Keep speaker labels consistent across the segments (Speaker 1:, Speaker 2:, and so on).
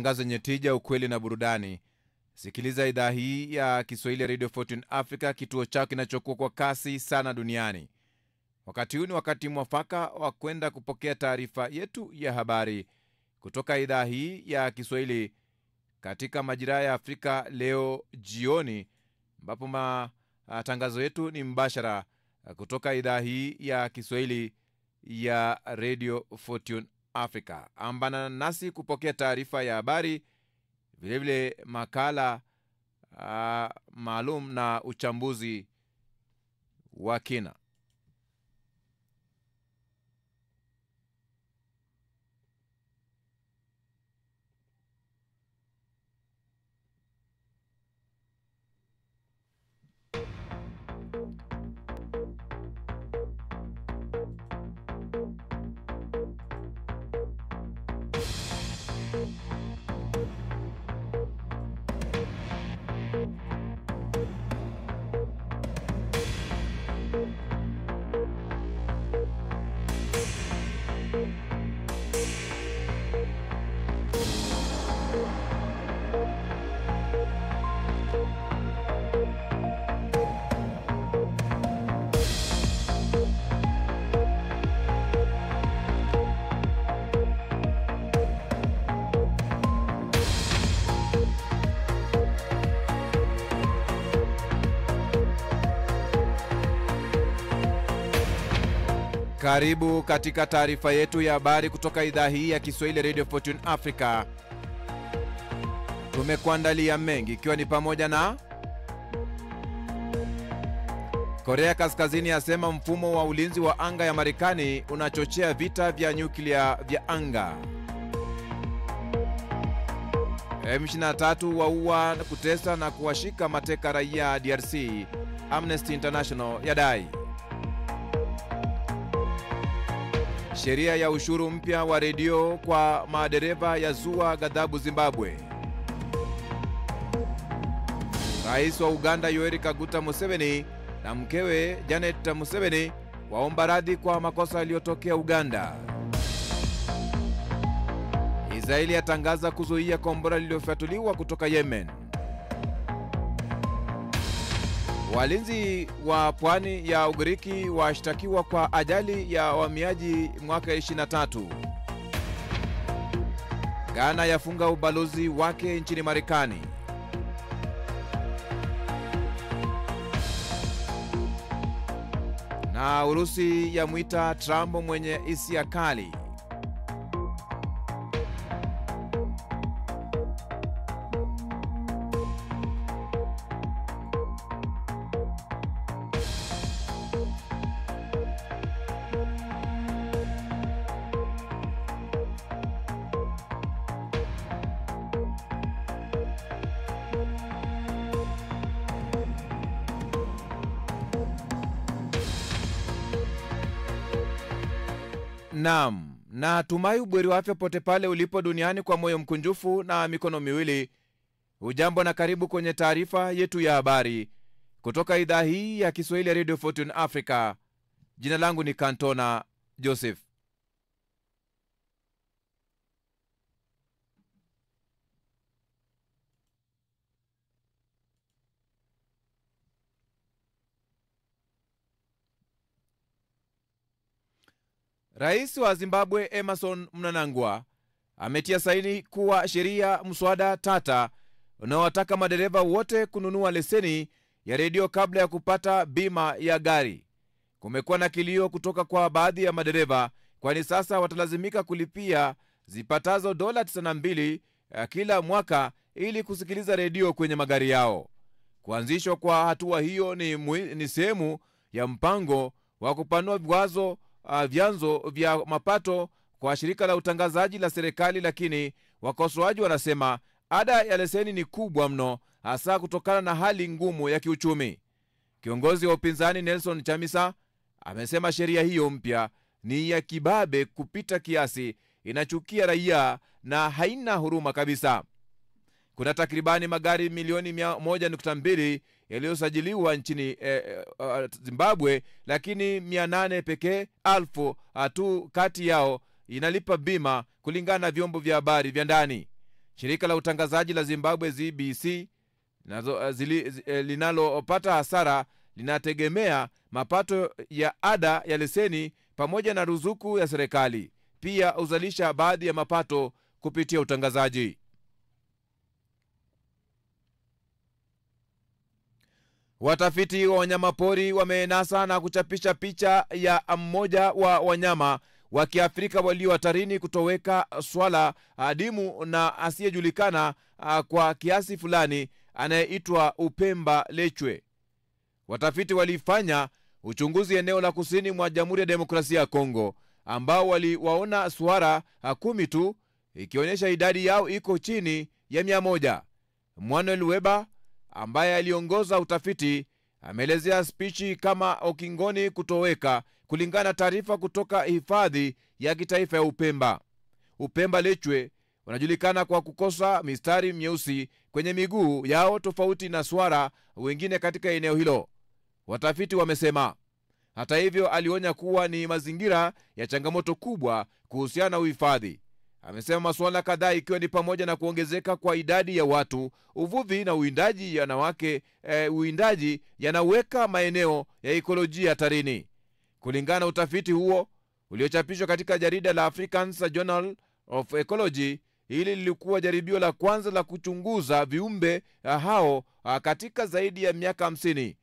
Speaker 1: matangazo yenye tija, ukweli na burudani. Sikiliza idhaa hii ya Kiswahili ya Radio Fortune Africa, kituo chako kinachokuwa kwa kasi sana duniani. Wakati huu ni wakati mwafaka wa kwenda kupokea taarifa yetu ya habari kutoka idhaa hii ya Kiswahili katika majira ya Afrika leo jioni, ambapo matangazo yetu ni mbashara kutoka idhaa hii ya Kiswahili ya Radio Fortune Africa. Ambana nasi kupokea taarifa ya habari, vile vile makala maalum na uchambuzi wa kina. Karibu katika taarifa yetu ya habari kutoka idhaa hii ya Kiswahili Radio Fortune Africa. Tumekuandalia mengi, ikiwa ni pamoja na Korea Kaskazini yasema mfumo wa ulinzi wa anga ya Marekani unachochea vita vya nyuklia vya anga. M23 waua, kutesa na kuwashika mateka raia DRC, Amnesty International yadai. Sheria ya ushuru mpya wa redio kwa madereva yazua ghadhabu Zimbabwe. Rais wa Uganda Yoweri Kaguta Museveni na mkewe Janet Museveni waomba radhi kwa makosa yaliyotokea Uganda. Israeli yatangaza kuzuia kombora lililofyatuliwa kutoka Yemen. Walinzi wa pwani ya Ugiriki washtakiwa kwa ajali ya wahamiaji mwaka 23. Ghana yafunga ubalozi wake nchini Marekani. Na Urusi yamuita Trump mwenye hisia kali. Naam, na tumai ubweri wa afya pote pale ulipo duniani kwa moyo mkunjufu na mikono miwili. Ujambo na karibu kwenye taarifa yetu ya habari kutoka idhaa hii ya Kiswahili ya Radio Fortune Africa. Jina langu ni Kantona Joseph. Rais wa Zimbabwe Emmerson Mnangagwa ametia saini kuwa sheria mswada tata unaowataka madereva wote kununua leseni ya redio kabla ya kupata bima ya gari. Kumekuwa na kilio kutoka kwa baadhi ya madereva, kwani sasa watalazimika kulipia zipatazo dola 92 kila mwaka ili kusikiliza redio kwenye magari yao. Kuanzishwa kwa hatua hiyo ni sehemu ya mpango wa kupanua vyanzo vya mapato kwa shirika la utangazaji la serikali, lakini wakosoaji wanasema ada ya leseni ni kubwa mno, hasa kutokana na hali ngumu ya kiuchumi. Kiongozi wa upinzani Nelson Chamisa amesema sheria hiyo mpya ni ya kibabe kupita kiasi, inachukia raia na haina huruma kabisa. Kuna takribani magari milioni 1.2 yaliyosajiliwa nchini Zimbabwe, lakini 800 pekee tu kati yao inalipa bima, kulingana na vyombo vya habari vya ndani. Shirika la utangazaji la Zimbabwe ZBC linalopata hasara linategemea mapato ya ada ya leseni pamoja na ruzuku ya serikali. Pia uzalisha baadhi ya mapato kupitia utangazaji. Watafiti wa wanyamapori wamenasa na kuchapisha picha ya mmoja wa wanyama wa Kiafrika walio hatarini kutoweka, swala adimu na asiyejulikana kwa kiasi fulani anayeitwa Upemba lechwe. Watafiti walifanya uchunguzi eneo la kusini mwa Jamhuri ya Demokrasia ya Kongo, ambao waliwaona swara 10 tu, ikionyesha idadi yao iko chini ya 100. Manuel Weber ambaye aliongoza utafiti ameelezea spishi kama ukingoni kutoweka, kulingana na taarifa kutoka hifadhi ya kitaifa ya Upemba. Upemba lechwe wanajulikana kwa kukosa mistari myeusi kwenye miguu yao, tofauti na swara wengine katika eneo hilo, watafiti wamesema. Hata hivyo, alionya kuwa ni mazingira ya changamoto kubwa kuhusiana na uhifadhi. Amesema masuala kadhaa, ikiwa ni pamoja na kuongezeka kwa idadi ya watu, uvuvi na uwindaji yanaweka maeneo ya ekolojia hatarini. Kulingana na utafiti huo uliochapishwa katika jarida la African Journal of Ecology, hili lilikuwa jaribio la kwanza la kuchunguza viumbe hao katika zaidi ya miaka 50.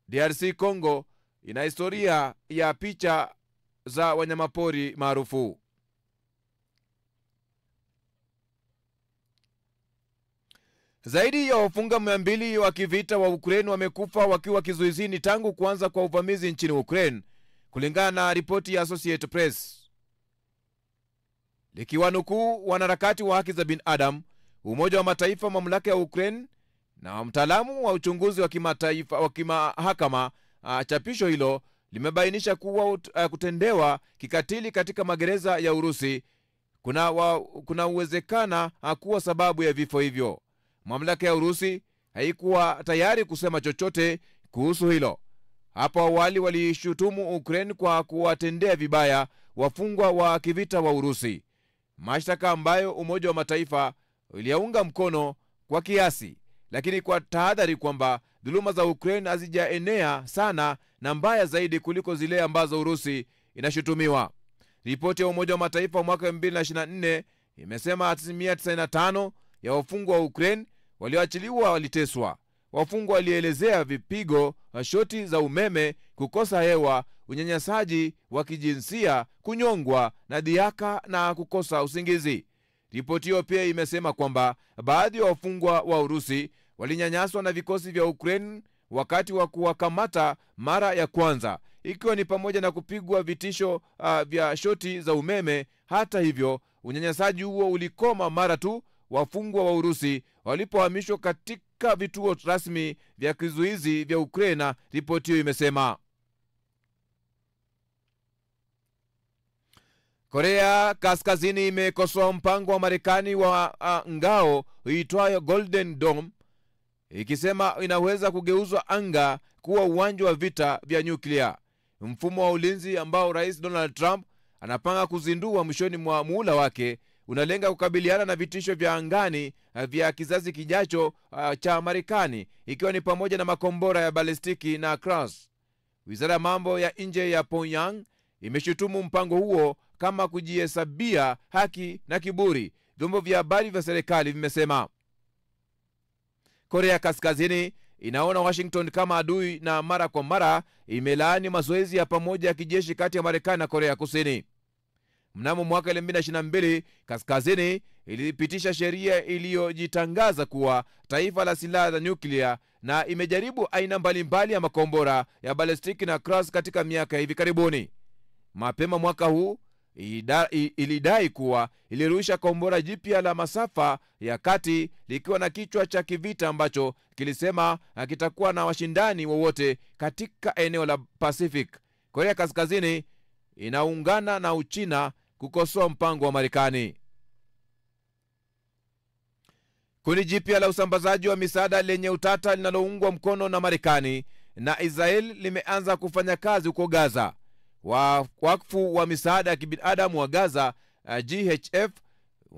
Speaker 1: DRC Congo ina historia ya picha za wanyamapori maarufu. Zaidi ya wafungwa 200 wa kivita wa Ukraine wamekufa wakiwa kizuizini tangu kuanza kwa uvamizi nchini Ukraine, kulingana na ripoti ya Associated Press. Likiwanukuu wanaharakati wa haki za binadamu, Umoja wa Mataifa, mamlaka ya Ukraine na mtaalamu wa uchunguzi wa kimataifa wa kimahakama, chapisho hilo limebainisha kuwa kutendewa kikatili katika magereza ya Urusi kuna uwezekana kuwa sababu ya vifo hivyo. Mamlaka ya Urusi haikuwa tayari kusema chochote kuhusu hilo. Hapo awali walishutumu Ukraine kwa kuwatendea vibaya wafungwa wa kivita wa Urusi, mashtaka ambayo Umoja wa Mataifa uliyaunga mkono kwa kiasi, lakini kwa tahadhari kwamba dhuluma za Ukraine hazijaenea sana na mbaya zaidi kuliko zile ambazo Urusi inashutumiwa. Ripoti ya Umoja wa Mataifa mwaka 2024 imesema 95% ya wafungwa wa Ukraine walioachiliwa waliteswa. Wafungwa walielezea vipigo, shoti za umeme, kukosa hewa, unyanyasaji wa kijinsia, kunyongwa na dhihaka na kukosa usingizi. Ripoti hiyo pia imesema kwamba baadhi ya wafungwa wa Urusi walinyanyaswa na vikosi vya Ukraine wakati wa kuwakamata mara ya kwanza, ikiwa ni pamoja na kupigwa vitisho vya shoti za umeme. Hata hivyo, unyanyasaji huo ulikoma mara tu wafungwa wa Urusi walipohamishwa katika vituo rasmi vya kizuizi vya Ukraine, ripoti hiyo imesema. Korea Kaskazini imekosoa mpango wa Marekani wa ngao uitwayo Golden Dome, ikisema inaweza kugeuzwa anga kuwa uwanja wa vita vya nyuklia. Mfumo wa ulinzi ambao Rais Donald Trump anapanga kuzindua mwishoni mwa muhula wake unalenga kukabiliana na vitisho vya angani vya kizazi kijacho cha Marekani, ikiwa ni pamoja na makombora ya balistiki na CRS. Wizara ya mambo ya nje ya Pyongyang imeshutumu mpango huo kama kujihesabia haki na kiburi, vyombo vya habari vya serikali vimesema. Korea Kaskazini inaona Washington kama adui na mara kwa mara imelaani mazoezi ya pamoja ya kijeshi kati ya Marekani na Korea Kusini. Mnamo mwaka 2022, Kaskazini ilipitisha sheria iliyojitangaza kuwa taifa la silaha za nyuklia na imejaribu aina mbalimbali ya makombora ya balistiki na CRS katika miaka hivi karibuni. Mapema mwaka huu ilidai kuwa ilirusha kombora jipya la masafa ya kati likiwa na kichwa cha kivita ambacho kilisema kitakuwa na washindani wowote katika eneo la Pacific. Korea Kaskazini inaungana na Uchina kukosoa mpango wa Marekani. Kundi jipya la usambazaji wa misaada lenye utata linaloungwa mkono na Marekani na Israel limeanza kufanya kazi huko Gaza. Wakfu wa misaada ya kibinadamu wa Gaza, GHF,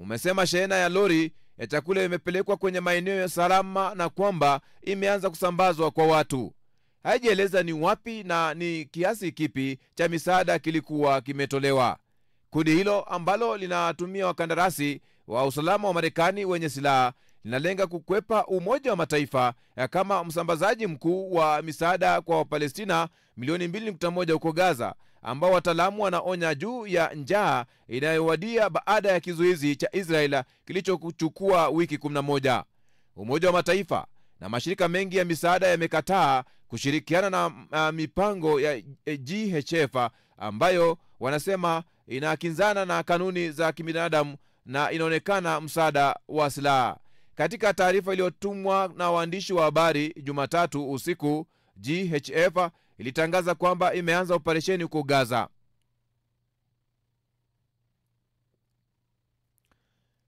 Speaker 1: umesema shehena ya lori ya chakula imepelekwa kwenye maeneo ya salama na kwamba imeanza kusambazwa kwa watu. Haijaeleza ni wapi na ni kiasi kipi cha misaada kilikuwa kimetolewa. Kundi hilo ambalo linatumia wakandarasi wa usalama wa Marekani wenye silaha linalenga kukwepa Umoja wa Mataifa kama msambazaji mkuu wa misaada kwa Wapalestina milioni 2.1 huko Gaza, ambao wataalamu wanaonya juu ya njaa inayowadia baada ya kizuizi cha Israel kilichochukua wiki 11. Umoja wa Mataifa na mashirika mengi ya misaada yamekataa kushirikiana na mipango ya GHF ambayo wanasema inakinzana na kanuni za kibinadamu na inaonekana msaada wa silaha. Katika taarifa iliyotumwa na waandishi wa habari Jumatatu usiku, GHF ilitangaza kwamba imeanza operesheni huko Gaza.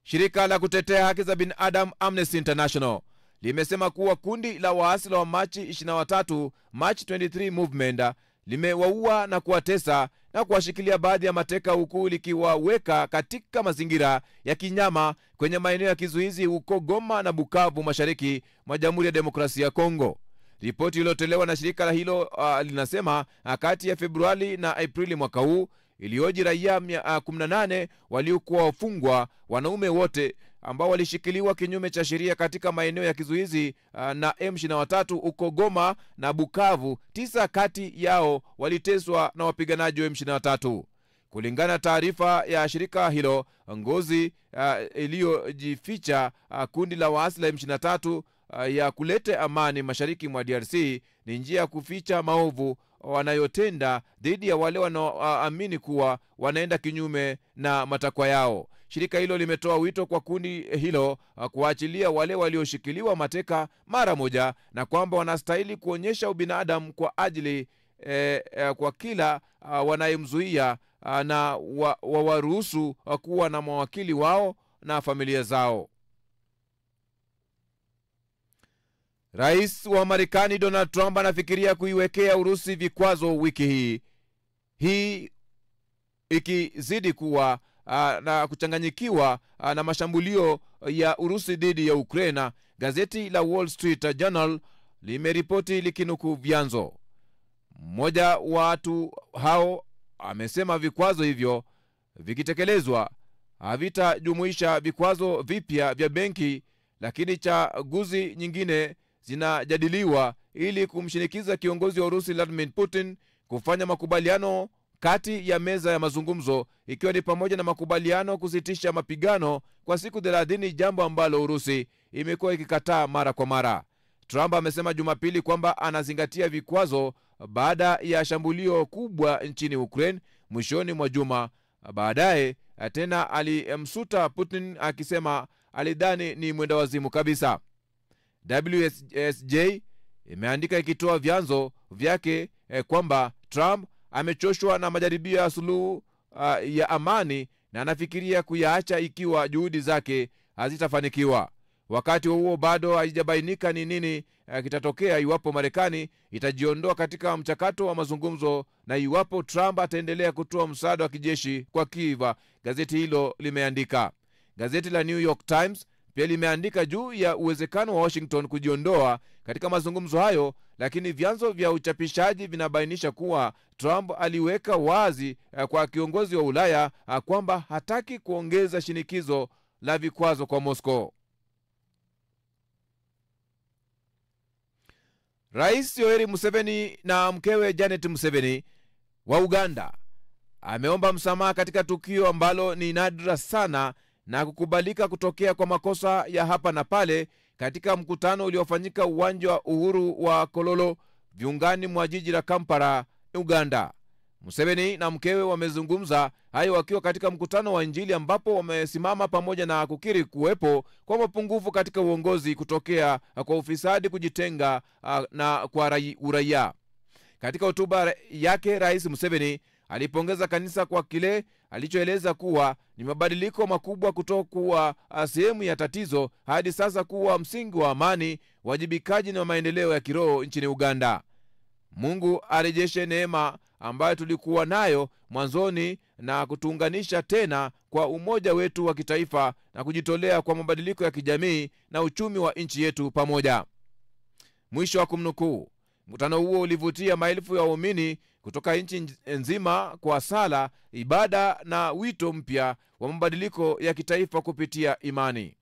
Speaker 1: Shirika la kutetea haki za binadamu Amnesty International limesema kuwa kundi la waasi la Machi 23 March 23 Movement limewaua na kuwatesa na kuwashikilia baadhi ya mateka, huku likiwaweka katika mazingira ya kinyama kwenye maeneo ya kizuizi huko Goma na Bukavu, mashariki mwa Jamhuri ya Demokrasia ya Kongo. Ripoti iliyotolewa na shirika hilo linasema kati ya Februari na Aprili mwaka huu ilioji raia 18 waliokuwa wafungwa, wanaume wote ambao walishikiliwa kinyume cha sheria katika maeneo ya kizuizi na M23 huko Goma na Bukavu. 9 kati yao waliteswa na wapiganaji wa M23. Kulingana na taarifa ya shirika hilo, ngozi iliyojificha kundi la waasi la M23 ya kulete amani mashariki mwa DRC ni njia ya kuficha maovu wanayotenda dhidi ya wale wanaoamini kuwa wanaenda kinyume na matakwa yao. Shirika hilo limetoa wito kwa kundi hilo kuachilia wale walioshikiliwa mateka mara moja, na kwamba wanastahili kuonyesha ubinadamu kwa ajili kwa kila wanayemzuia na waruhusu kuwa na mawakili wao na familia zao. Rais wa Marekani Donald Trump anafikiria kuiwekea Urusi vikwazo wiki hii ikizidi kuwa na kuchanganyikiwa na mashambulio ya Urusi dhidi ya Ukraine. Gazeti la Wall Street Journal limeripoti likinuku vyanzo. Mmoja wa watu hao amesema vikwazo hivyo vikitekelezwa havitajumuisha vikwazo vipya vya benki, lakini chaguzi nyingine zinajadiliwa ili kumshinikiza kiongozi wa Urusi Vladimir Putin kufanya makubaliano kati ya meza ya mazungumzo, ikiwa ni pamoja na makubaliano kusitisha mapigano kwa siku 30, jambo ambalo Urusi imekuwa ikikataa mara kwa mara. Trump amesema Jumapili kwamba anazingatia vikwazo baada ya shambulio kubwa nchini Ukraine mwishoni mwa juma. Baadaye tena alimsuta Putin akisema alidhani ni mwenda wazimu kabisa. WSJ imeandika ikitoa vyanzo vyake kwamba Trump amechoshwa na majaribio ya suluhu ya amani na anafikiria kuyaacha ikiwa juhudi zake hazitafanikiwa. Wakati huo bado haijabainika ni nini kitatokea iwapo Marekani itajiondoa katika mchakato wa mazungumzo na iwapo Trump ataendelea kutoa msaada wa kijeshi kwa Kyiv, gazeti hilo limeandika. Gazeti la New York Times pia limeandika juu ya uwezekano wa Washington kujiondoa katika mazungumzo hayo, lakini vyanzo vya uchapishaji vinabainisha kuwa Trump aliweka wazi kwa kiongozi wa Ulaya kwamba hataki kuongeza shinikizo la vikwazo kwa Moscow. Rais Yoweri Museveni na mkewe Janet Museveni wa Uganda ameomba msamaha katika tukio ambalo ni nadra sana na kukubalika kutokea kwa makosa ya hapa na pale katika mkutano uliofanyika uwanja wa Uhuru wa Kololo viungani mwa jiji la Kampala, Uganda. Museveni na mkewe wamezungumza hayo wakiwa katika mkutano wa Injili, ambapo wamesimama pamoja na kukiri kuwepo kwa mapungufu katika uongozi kutokea kwa ufisadi, kujitenga na kwa uraia. Katika hotuba yake, Rais Museveni alipongeza kanisa kwa kile alichoeleza kuwa ni mabadiliko makubwa kutoka kuwa sehemu ya tatizo hadi sasa kuwa msingi wa amani, wajibikaji na maendeleo ya kiroho nchini Uganda. Mungu arejeshe neema ambayo tulikuwa nayo mwanzoni na kutuunganisha tena kwa umoja wetu wa kitaifa na kujitolea kwa mabadiliko ya kijamii na uchumi wa nchi yetu pamoja. Mwisho wa kumnukuu. Mkutano huo ulivutia maelfu ya waumini kutoka nchi nzima kwa sala, ibada na wito mpya wa mabadiliko ya kitaifa kupitia imani.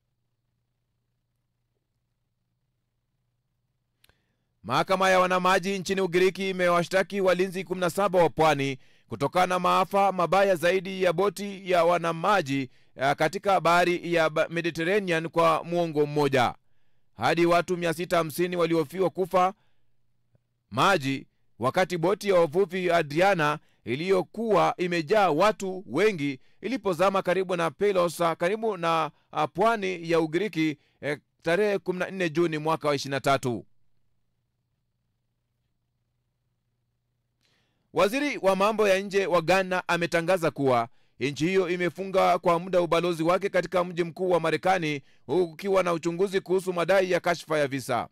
Speaker 1: Mahakama ya wanamaji nchini Ugiriki imewashtaki walinzi 17 wa pwani kutokana na maafa mabaya zaidi ya boti ya wanamaji katika bahari ya Mediterranean kwa muongo mmoja. Hadi watu 650 waliofiwa kufa maji wakati boti ya wavuvi Adriana iliyokuwa imejaa watu wengi ilipozama karibu na Pelos, karibu na pwani ya Ugiriki tarehe 14 Juni mwaka wa 23. Waziri wa mambo ya nje wa Ghana ametangaza kuwa nchi hiyo imefunga kwa muda ubalozi wake katika mji mkuu wa Marekani, huku kukiwa na uchunguzi kuhusu madai ya kashfa ya visa.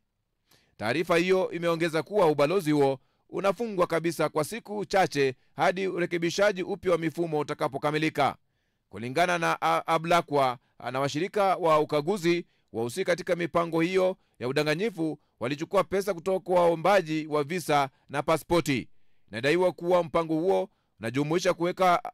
Speaker 1: Taarifa hiyo imeongeza kuwa ubalozi huo unafungwa kabisa kwa siku chache hadi urekebishaji upya wa mifumo utakapokamilika. Kulingana na Ablakwa na washirika wa ukaguzi wahusika katika mipango hiyo ya udanganyifu walichukua pesa kutoka kwa waombaji wa visa na pasipoti. Inadaiwa kuwa mpango huo unajumuisha kuweka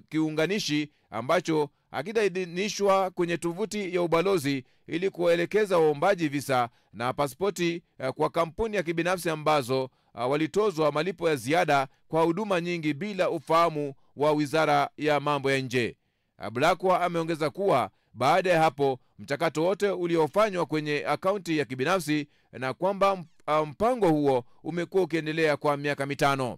Speaker 1: kiunganishi ambacho hakitaidhinishwa kwenye tovuti ya ubalozi ili kuwaelekeza waombaji visa na pasipoti kwa kampuni ya kibinafsi ambazo walitozwa malipo ya ziada kwa huduma nyingi bila ufahamu wa wizara ya mambo ya nje. Blakwa ameongeza kuwa baada ya hapo mchakato wote uliofanywa kwenye akaunti ya kibinafsi na kwamba mpango huo umekuwa ukiendelea kwa miaka 5.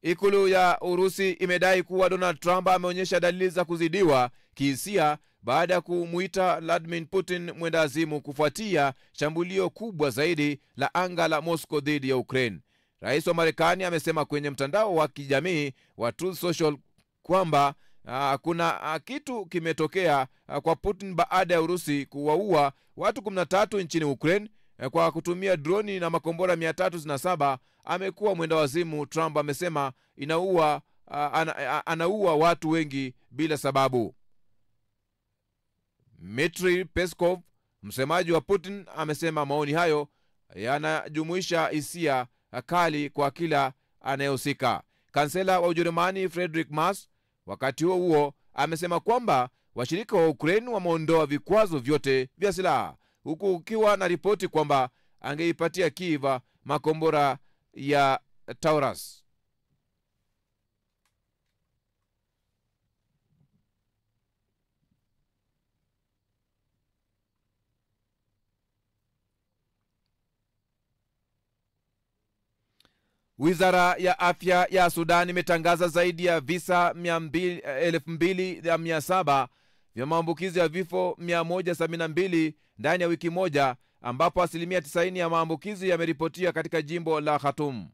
Speaker 1: Ikulu ya Urusi imedai kuwa Donald Trump ameonyesha dalili za kuzidiwa kihisia baada ya kumuita Vladimir Putin mwendawazimu kufuatia shambulio kubwa zaidi la anga la Moscow dhidi ya Ukraine. Rais wa Marekani amesema kwenye mtandao wa kijamii wa Truth Social kwamba kuna kitu kimetokea kwa Putin baada ya Urusi kuwaua watu 13 nchini Ukraine kwa kutumia droni na makombora 307. Amekuwa mwendawazimu, Trump amesema, anaua watu wengi bila sababu. Dmitry Peskov, msemaji wa Putin, amesema maoni hayo yanajumuisha hisia kali kwa kila anayehusika. Kansela wa Ujerumani Friedrich Merz wakati huo amesema kwamba washirika wa Ukraine wameondoa vikwazo vyote vya silaha, huku ukiwa na ripoti kwamba angeipatia Kiev makombora ya Taurus. Wizara ya afya ya Sudan imetangaza zaidi ya visa 2,700 vya maambukizi ya vifo 172 ndani ya wiki moja, ambapo asilimia 90 ya maambukizi yameripotiwa katika jimbo la Khartoum.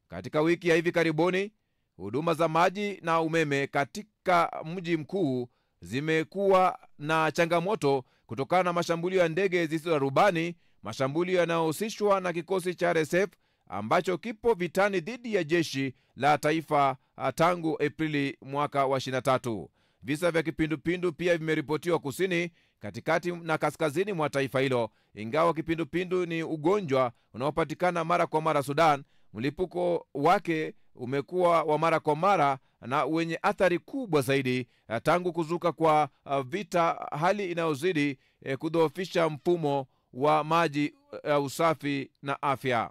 Speaker 1: Katika wiki ya hivi karibuni, huduma za maji na umeme katika mji mkuu zimekuwa na changamoto kutokana na mashambulio ya ndege zisizo na rubani, mashambulio yanayohusishwa na kikosi cha RSF ambacho kipo vitani dhidi ya jeshi la taifa tangu Aprili mwaka wa 23. Visa vya kipindupindu pia vimeripotiwa kusini, katikati na kaskazini mwa taifa hilo. Ingawa kipindupindu ni ugonjwa unaopatikana mara kwa mara Sudan, mlipuko wake umekuwa wa mara kwa mara na wenye athari kubwa zaidi tangu kuzuka kwa vita, hali inayozidi kudhoofisha mfumo wa maji, usafi na afya.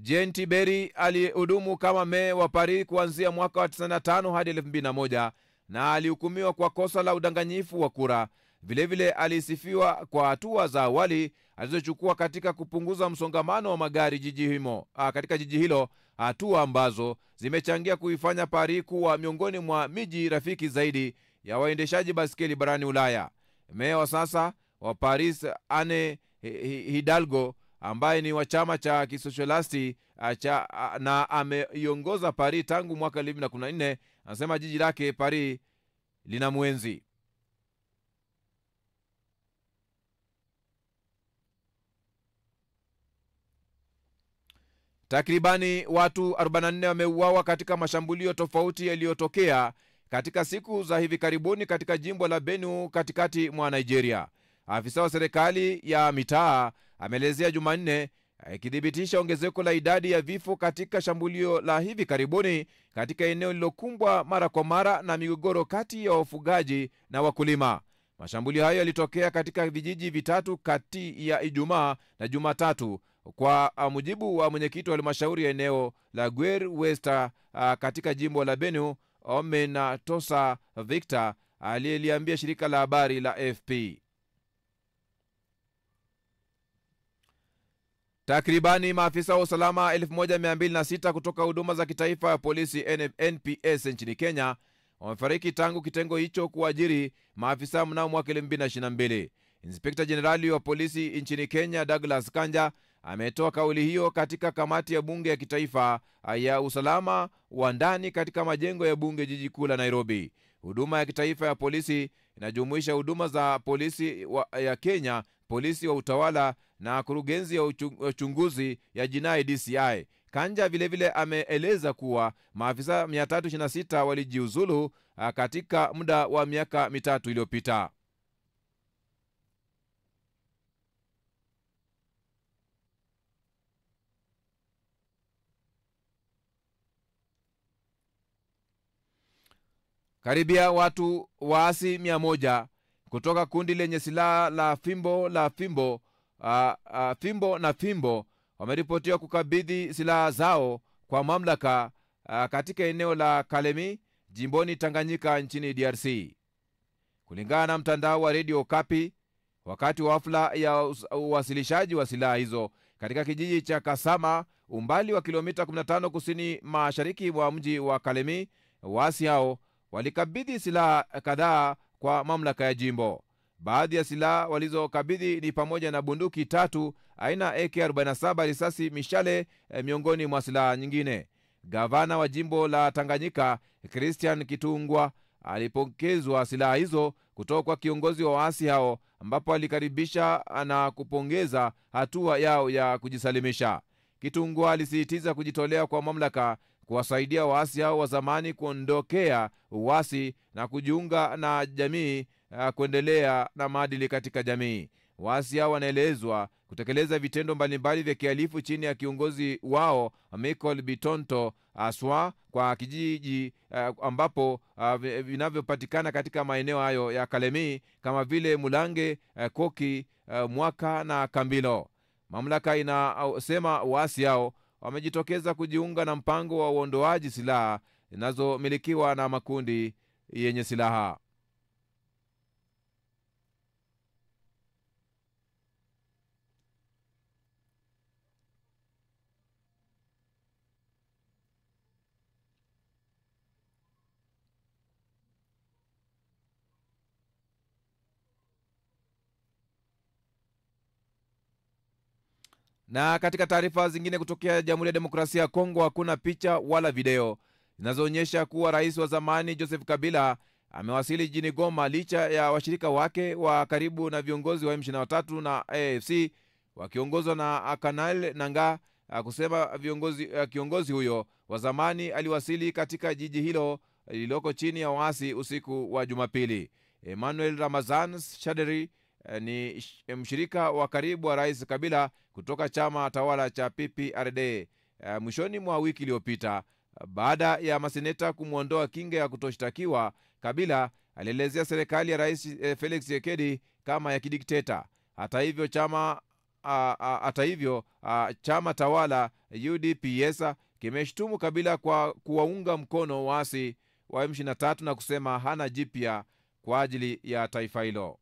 Speaker 1: Jean Tiberi alihudumu kama meya wa Paris kuanzia mwaka wa 95 hadi 2001 na alihukumiwa kwa kosa la udanganyifu wa kura. Vilevile alisifiwa kwa hatua za awali alizochukua katika kupunguza msongamano wa magari katika jiji hilo, hatua ambazo zimechangia kuifanya Paris kuwa miongoni mwa miji rafiki zaidi ya waendeshaji baskeli barani Ulaya. Meya wa sasa wa Paris, Anne Hidalgo, ambaye ni wa chama cha kisosialisti na ameiongoza Paris tangu mwaka 2014, anasema jiji lake Paris lina mwenzi. Takribani watu 44 wameuawa katika mashambulio tofauti yaliyotokea katika siku za hivi karibuni katika jimbo la Benue katikati mwa Nigeria. Afisa wa serikali ya mitaa ameelezea Jumanne, ikithibitisha ongezeko la idadi ya vifo katika shambulio la hivi karibuni katika eneo lilokumbwa mara kwa mara na migogoro kati ya wafugaji na wakulima. Mashambulio hayo yalitokea katika vijiji vitatu kati ya Ijumaa na Jumatatu, kwa mujibu wa mwenyekiti wa halmashauri ya eneo la Gwer West katika jimbo la Benue, Omena Tosa Victor, aliyeliambia shirika la habari la AFP. Takribani maafisa wa usalama 1206 kutoka huduma za kitaifa ya polisi NPS nchini Kenya wamefariki tangu kitengo hicho kuajiri maafisa mnamo mwaka 2022. Inspekta Jenerali wa polisi nchini Kenya Douglas Kanja ametoa kauli hiyo katika kamati ya bunge ya kitaifa ya usalama wa ndani katika majengo ya bunge jiji kuu la Nairobi. Huduma ya kitaifa ya polisi inajumuisha huduma za polisi ya Kenya, polisi wa utawala na kurugenzi ya uchunguzi ya jinai DCI. Kanja vilevile ameeleza kuwa maafisa 326 walijiuzulu katika muda wa miaka mitatu iliyopita. Karibia watu waasi 100 kutoka kundi lenye silaha la fimbo wameripotiwa kukabidhi silaha zao kwa mamlaka katika eneo la Kalemi, jimboni Tanganyika nchini DRC. Kulingana na mtandao wa Radio Okapi, wakati wa hafla ya uwasilishaji wa silaha hizo katika kijiji cha Kasama, umbali wa kilomita 15 kusini mashariki mwa mji wa Kalemi, waasi hao walikabidhi silaha kadhaa kwa mamlaka ya jimbo. Baadhi ya silaha walizokabidhi ni pamoja na bunduki 3 aina AK-47, risasi, mishale, miongoni mwa silaha nyingine. Gavana wa jimbo la Tanganyika Christian Kitungwa alipokezwa silaha hizo kutoka kwa kiongozi wa waasi hao, ambapo alikaribisha na kupongeza hatua yao ya kujisalimisha. Kitungwa alisisitiza kujitolea kwa mamlaka kuwasaidia waasi hao wa zamani kuondokea uasi na kujiunga na jamii, kuendelea na maadili katika jamii. Waasi hao wanaelezwa kutekeleza vitendo mbalimbali vya kihalifu chini ya kiongozi wao Michael Bitonto Aswa kwa kijiji ambapo vinavyopatikana katika maeneo hayo ya Kalemi kama vile Mulange, Koki, Mwaka na Kambilo. Mamlaka inasema waasi hao wamejitokeza kujiunga na mpango wa uondoaji silaha zinazomilikiwa na makundi yenye silaha. Na katika taarifa zingine kutokea Jamhuri ya Demokrasia ya Kongo, hakuna picha wala video zinazoonyesha kuwa rais wa zamani Joseph Kabila amewasili jijini Goma, licha ya washirika wake wa karibu na viongozi wa M23 na AFC wakiongozwa na Kanali Nanga kusema kiongozi huyo wa zamani aliwasili katika jiji hilo lililoko chini ya waasi usiku wa Jumapili. Emmanuel Ramazan Shaderi ni mshirika wa karibu wa rais Kabila kutoka chama tawala cha PPRD. Mwishoni mwa wiki iliyopita, baada ya maseneta kumwondoa kinga ya kutoshtakiwa, Kabila alielezea serikali ya rais Felix Tshisekedi kama ya kidikteta. Hata hivyo chama tawala UDPS kimeshtumu Kabila kwa kuwaunga mkono waasi wa M23 na kusema hana jipya kwa ajili ya taifa hilo.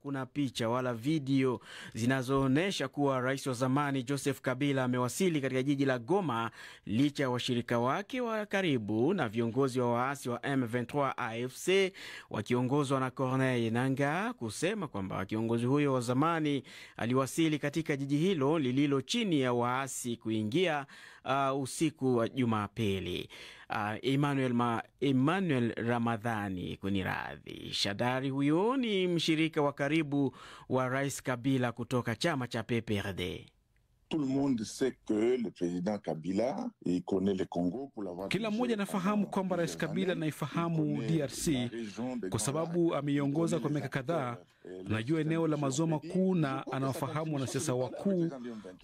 Speaker 2: hakuna picha wala video zinazoonyesha kuwa rais wa zamani Joseph Kabila amewasili katika jiji la Goma, licha ya washirika wake wa karibu na viongozi wa waasi wa M23 AFC wakiongozwa na Corneille Nangaa kusema kwamba kiongozi huyo wa zamani aliwasili katika jiji hilo lililo chini ya waasi kuingia usiku wa Jumapili. Emmanuel Ramadhani kuniradhi. Shadari huyo ni mshirika wa karibu wa Rais Kabila kutoka chama cha PPRD.
Speaker 3: Tout le monde sait que le président Kabila connaît le Congo pour l'avoir.
Speaker 4: Kila mmoja anafahamu kwamba Rais Kabila anaifahamu DRC kwa sababu ameiongoza kwa miaka kadhaa. Anajua eneo la maziwa makuu na anawafahamu wanasiasa wakuu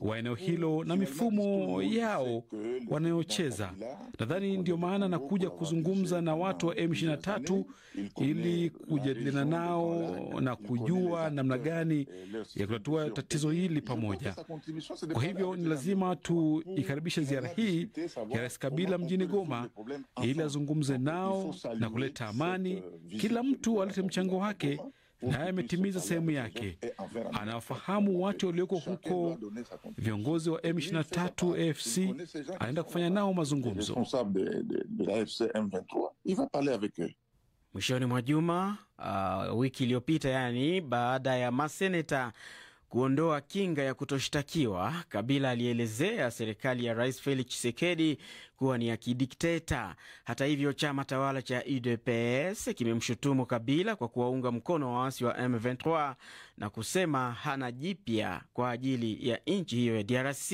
Speaker 4: wa eneo hilo na mifumo yao wanayocheza. Nadhani ndio maana anakuja kuzungumza na watu wa M23 ili kujadiliana nao na kujua namna gani ya kutatua tatizo hili pamoja. Kwa hivyo ni lazima tuikaribishe ziara hii ya Rais Kabila mjini Goma ili azungumze nao na kuleta amani. Kila mtu alete mchango wake, naye ametimiza sehemu yake. Anawafahamu watu walioko huko, viongozi wa M23 AFC, anaenda kufanya nao mazungumzo.
Speaker 2: Mwishoni mwa juma wiki iliyopita, yani baada ya maseneta kuondoa kinga ya kutoshtakiwa, Kabila alielezea serikali ya Rais Felix Tshisekedi kuwa ni ya kidikteta. Hata hivyo, chama tawala cha UDPS kimemshutumu Kabila kwa kuwaunga mkono waasi wa M23 na kusema hana jipya kwa ajili ya nchi hiyo ya DRC.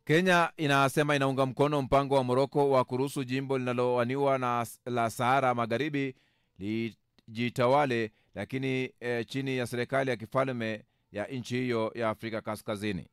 Speaker 1: Kenya inasema inaunga mkono mpango wa Morocco wa kuruhusu jimbo linalowaniwa na la Sahara Magharibi lijitawale, lakini chini ya serikali ya kifalme ya nchi hiyo ya Afrika Kaskazini.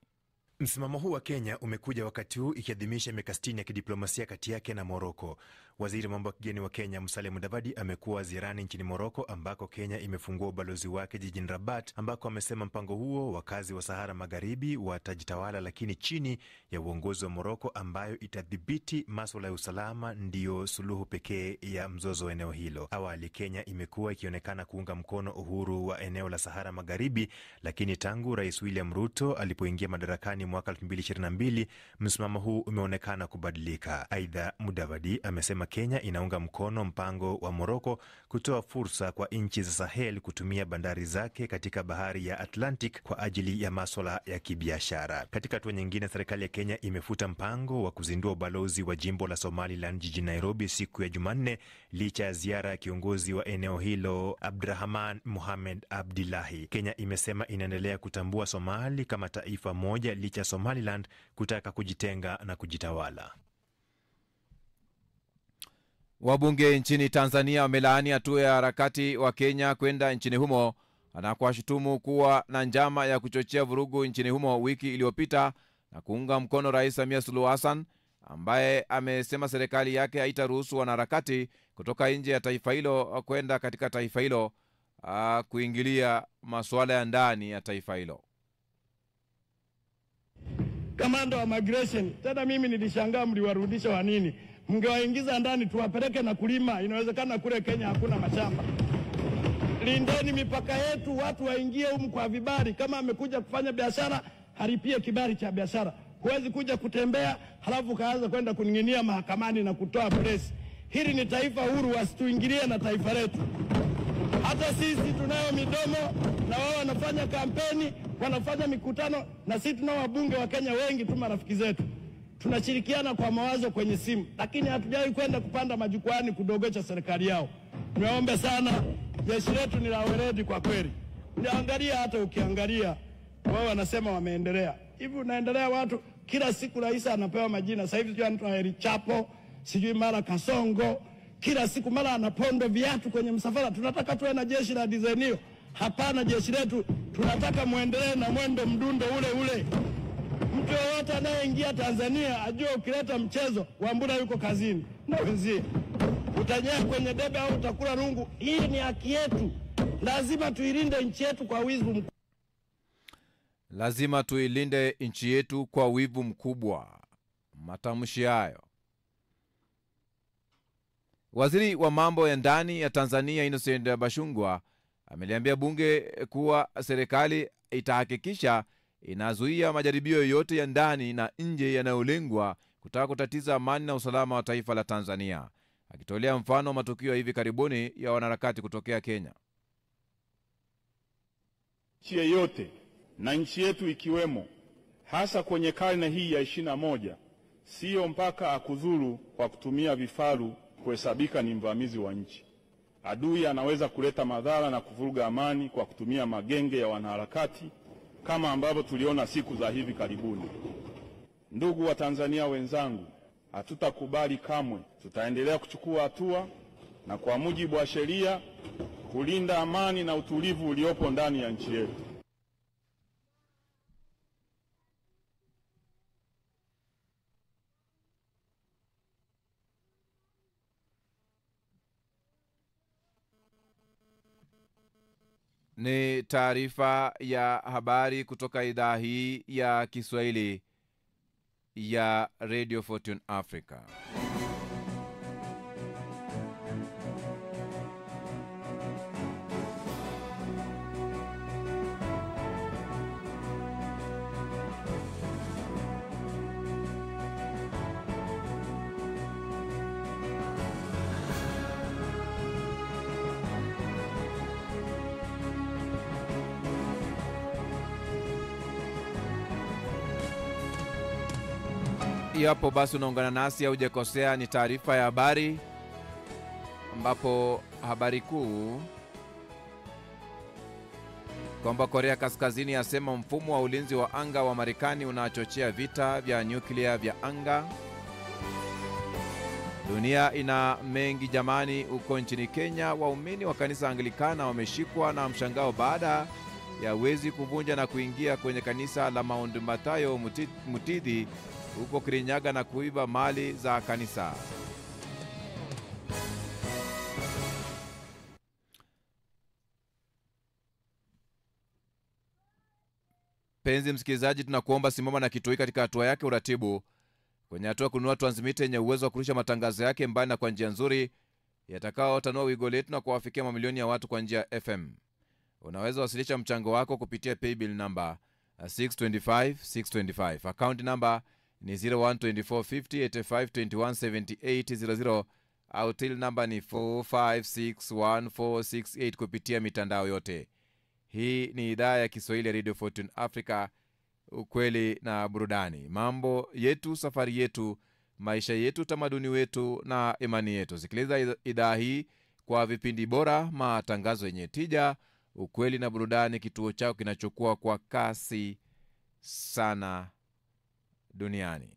Speaker 5: Msimamo huu wa Kenya umekuja wakati huu ikiadhimisha miaka 60 ya kidiplomasia kati yake na Morocco. Waziri mambo ya kigeni wa Kenya Musalia Mudavadi amekuwa ziarani nchini Morocco, ambako Kenya imefungua ubalozi wake jijini Rabat, ambako amesema mpango huo wakazi wa Sahara Magharibi watajitawala, lakini chini ya uongozi wa Morocco ambayo itadhibiti masuala ya usalama ndiyo suluhu pekee ya mzozo wa eneo hilo. Awali Kenya imekuwa ikionekana kuunga mkono uhuru wa eneo la Sahara Magharibi, lakini tangu Rais William Ruto alipoingia madarakani mwaka 2022 msimamo huu umeonekana kubadilika. Aidha, Mudavadi amesema Kenya inaunga mkono mpango wa Morocco kutoa fursa kwa nchi za Sahel kutumia bandari zake katika bahari ya Atlantic kwa ajili ya masuala ya kibiashara. Katika hatua nyingine, serikali ya Kenya imefuta mpango wa kuzindua ubalozi wa jimbo la Somaliland jijini Nairobi siku ya Jumanne, licha ya ziara ya kiongozi wa eneo hilo Abdrahman Mohamed Abdillahi. Kenya imesema inaendelea kutambua Somali kama taifa moja licha Somaliland kutaka kujitenga na kujitawala.
Speaker 1: Wabunge nchini Tanzania wamelaani hatua ya harakati wa Kenya kwenda nchini humo na kuwashutumu kuwa na njama ya kuchochea vurugu nchini humo wiki iliyopita na kuunga mkono Rais Samia Suluhu Hassan, ambaye amesema serikali yake haitaruhusu wanaharakati kutoka nje ya taifa hilo kwenda katika taifa hilo kuingilia masuala ya ndani ya taifa hilo.
Speaker 6: Kamanda wa migration, tena mimi nilishangaa mliwarudisha wa nini? Mngewaingiza ndani tuwapeleke na kulima, inawezekana kule Kenya hakuna mashamba. Lindeni mipaka yetu, watu waingie humu kwa vibali. Kama amekuja kufanya biashara, haripie kibali cha biashara. Huwezi kuja kutembea halafu kaanza kwenda kuninginia mahakamani na kutoa press. Hili ni taifa huru, wasituingilie na taifa letu. Hata sisi tunayo midomo na wao wanafanya kampeni, wanafanya mikutano, na sisi tunao wabunge wa Kenya wengi tu marafiki zetu. Tunashirikiana kwa mawazo kwenye simu, lakini hatujawahi kwenda kupanda majukwani kudogocha serikali yao. Niwaombe sana, jeshi letu ni la weledi kwa kweli. Niangalia, hata ukiangalia wao wanasema wameendelea. Hivi unaendelea watu kila siku rais anapewa majina. Sasa hivi anaitwa Heri Chapo, sijui mara Kasongo, kila siku mara anapondo viatu kwenye msafara. Tunataka tuwe na jeshi la design hiyo? Hapana, jeshi letu tunataka muendelee na mwendo mdundo ule ule. Mtu yoyote anayeingia Tanzania ajue ukileta mchezo Wambura yuko kazini na wenzie. Utanyea kwenye debe au utakula rungu. Hii ni haki yetu. Lazima tuilinde nchi yetu kwa wizu mkuu.
Speaker 1: Lazima tuilinde nchi yetu kwa wivu mkubwa. Matamshi hayo waziri wa mambo ya ndani ya Tanzania Innocent Bashungwa ameliambia bunge kuwa serikali itahakikisha inazuia majaribio yoyote ya ndani na nje yanayolengwa kutaka kutatiza amani na usalama wa taifa la Tanzania, akitolea mfano matukio hivi karibuni ya wanaharakati kutokea Kenya.
Speaker 7: Nchi yeyote na nchi yetu ikiwemo, hasa kwenye karne hii ya 21, sio mpaka akuzuru kwa kutumia vifaru kuhesabika ni mvamizi wa nchi. Adui anaweza kuleta madhara na kuvuruga amani kwa kutumia magenge ya wanaharakati kama ambavyo tuliona siku za hivi karibuni. Ndugu wa Tanzania wenzangu, hatutakubali kamwe. Tutaendelea kuchukua hatua na kwa mujibu wa sheria kulinda amani na utulivu uliopo ndani ya nchi yetu.
Speaker 1: Ni taarifa ya habari kutoka idhaa hii ya Kiswahili ya Radio Fortune Africa. Yapo basi unaungana nasi au hujakosea, ni taarifa ya habari ambapo habari kuu kwamba Korea Kaskazini yasema mfumo wa ulinzi wa anga wa Marekani unachochea vita vya nyuklia vya anga. Dunia ina mengi jamani. Uko nchini Kenya, waumini wa kanisa Anglikana wameshikwa na mshangao baada ya wezi kuvunja na kuingia kwenye kanisa la Mount Mathayo Mutidhi huko Kirinyaga na kuiba mali za kanisa. Penzi msikilizaji, tunakuomba simama na kituo katika hatua yake uratibu. Kwenye hatua kununua transmitter yenye uwezo wa kurusha matangazo yake mbali na kwa njia nzuri yatakao tanua wigo letu na kuwafikia mamilioni ya watu kwa njia FM. Unaweza wasilisha mchango wako kupitia paybill number 625 account number ni 01245085217800 au till number ni 4561468 kupitia mitandao yote. Hii ni idhaa ya Kiswahili ya Radio Fortune Africa, ukweli na burudani. Mambo yetu, safari yetu, maisha yetu, tamaduni wetu na imani yetu. Sikiliza idhaa hii kwa vipindi bora, matangazo yenye tija, ukweli na burudani, kituo chao kinachokuwa kwa kasi sana duniani.